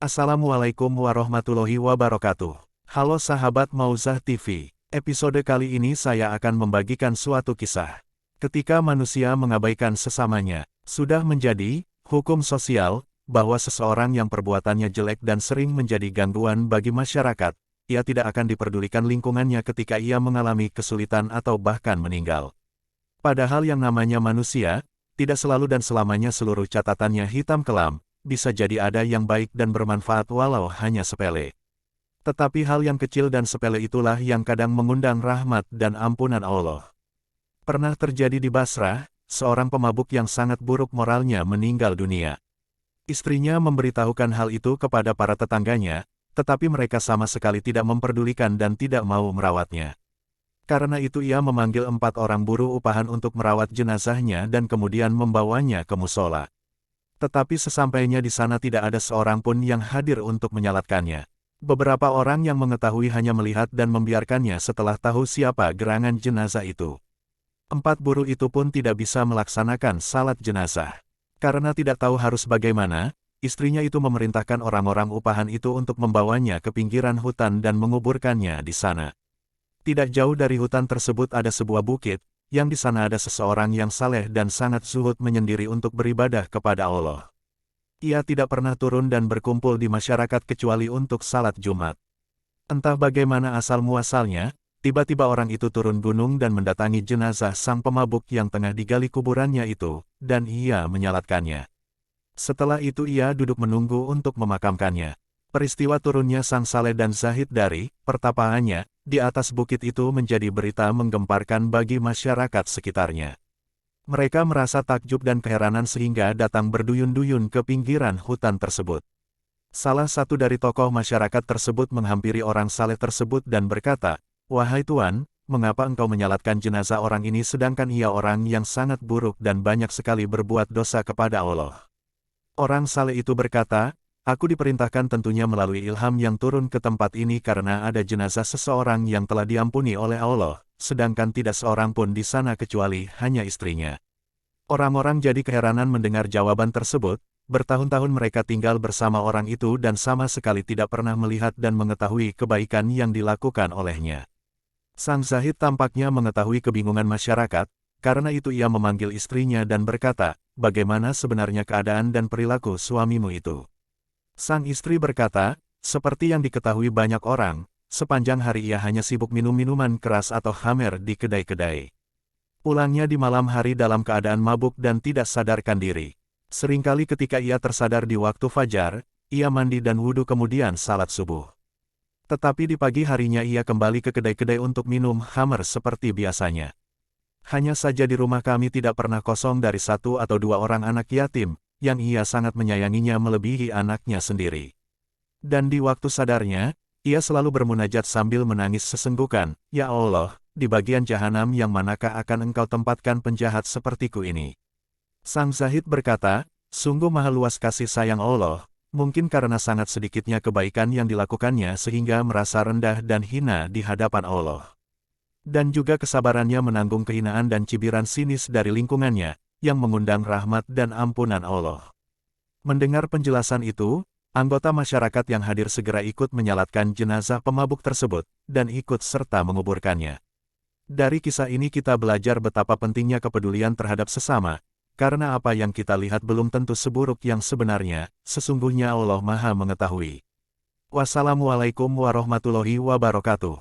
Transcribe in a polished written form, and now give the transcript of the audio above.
Assalamualaikum warahmatullahi wabarakatuh. Halo sahabat Mauzah TV. Episode kali ini saya akan membagikan suatu kisah. Ketika manusia mengabaikan sesamanya, sudah menjadi hukum sosial bahwa seseorang yang perbuatannya jelek dan sering menjadi gangguan bagi masyarakat, ia tidak akan diperdulikan lingkungannya ketika ia mengalami kesulitan atau bahkan meninggal. Padahal yang namanya manusia, tidak selalu dan selamanya seluruh catatannya hitam kelam. Bisa jadi ada yang baik dan bermanfaat walau hanya sepele. Tetapi hal yang kecil dan sepele itulah yang kadang mengundang rahmat dan ampunan Allah. Pernah terjadi di Basrah, seorang pemabuk yang sangat buruk moralnya meninggal dunia. Istrinya memberitahukan hal itu kepada para tetangganya, tetapi mereka sama sekali tidak memperdulikan dan tidak mau merawatnya. Karena itu ia memanggil 4 orang buruh upahan untuk merawat jenazahnya dan kemudian membawanya ke musola. Tetapi sesampainya di sana tidak ada seorang pun yang hadir untuk menyalatkannya. Beberapa orang yang mengetahui hanya melihat dan membiarkannya setelah tahu siapa gerangan jenazah itu. 4 buruh itu pun tidak bisa melaksanakan salat jenazah. Karena tidak tahu harus bagaimana, istrinya itu memerintahkan orang-orang upahan itu untuk membawanya ke pinggiran hutan dan menguburkannya di sana. Tidak jauh dari hutan tersebut ada sebuah bukit, yang di sana ada seseorang yang saleh dan sangat zuhud menyendiri untuk beribadah kepada Allah. Ia tidak pernah turun dan berkumpul di masyarakat kecuali untuk salat Jumat. Entah bagaimana asal-muasalnya, tiba-tiba orang itu turun gunung dan mendatangi jenazah sang pemabuk yang tengah digali kuburannya itu, dan ia menyalatkannya. Setelah itu ia duduk menunggu untuk memakamkannya. Peristiwa turunnya sang saleh dan zahid dari pertapaannya di atas bukit itu menjadi berita menggemparkan bagi masyarakat sekitarnya. Mereka merasa takjub dan keheranan sehingga datang berduyun-duyun ke pinggiran hutan tersebut. Salah satu dari tokoh masyarakat tersebut menghampiri orang saleh tersebut dan berkata, "Wahai Tuan, mengapa engkau menyalatkan jenazah orang ini sedangkan ia orang yang sangat buruk dan banyak sekali berbuat dosa kepada Allah?" Orang saleh itu berkata, "Aku diperintahkan tentunya melalui ilham yang turun ke tempat ini karena ada jenazah seseorang yang telah diampuni oleh Allah, sedangkan tidak seorang pun di sana kecuali hanya istrinya." Orang-orang jadi keheranan mendengar jawaban tersebut, bertahun-tahun mereka tinggal bersama orang itu dan sama sekali tidak pernah melihat dan mengetahui kebaikan yang dilakukan olehnya. Sang zahid tampaknya mengetahui kebingungan masyarakat, karena itu ia memanggil istrinya dan berkata, "Bagaimana sebenarnya keadaan dan perilaku suamimu itu?" Sang istri berkata, "Seperti yang diketahui banyak orang, sepanjang hari ia hanya sibuk minum minuman keras atau khamer di kedai-kedai. Pulangnya di malam hari dalam keadaan mabuk dan tidak sadarkan diri. Seringkali ketika ia tersadar di waktu fajar, ia mandi dan wudhu kemudian salat subuh. Tetapi di pagi harinya ia kembali ke kedai-kedai untuk minum khamer seperti biasanya. Hanya saja di rumah kami tidak pernah kosong dari 1 atau 2 orang anak yatim, yang ia sangat menyayanginya melebihi anaknya sendiri. Dan di waktu sadarnya, ia selalu bermunajat sambil menangis sesenggukan, 'Ya Allah, di bagian jahanam yang manakah akan engkau tempatkan penjahat sepertiku ini?' Sang zahid berkata, 'Sungguh maha luas kasih sayang Allah, mungkin karena sangat sedikitnya kebaikan yang dilakukannya sehingga merasa rendah dan hina di hadapan Allah. Dan juga kesabarannya menanggung kehinaan dan cibiran sinis dari lingkungannya, yang mengundang rahmat dan ampunan Allah.' Mendengar penjelasan itu, anggota masyarakat yang hadir segera ikut menyalatkan jenazah pemabuk tersebut, dan ikut serta menguburkannya. Dari kisah ini kita belajar betapa pentingnya kepedulian terhadap sesama, karena apa yang kita lihat belum tentu seburuk yang sebenarnya, sesungguhnya Allah Maha Mengetahui. Wassalamualaikum warahmatullahi wabarakatuh.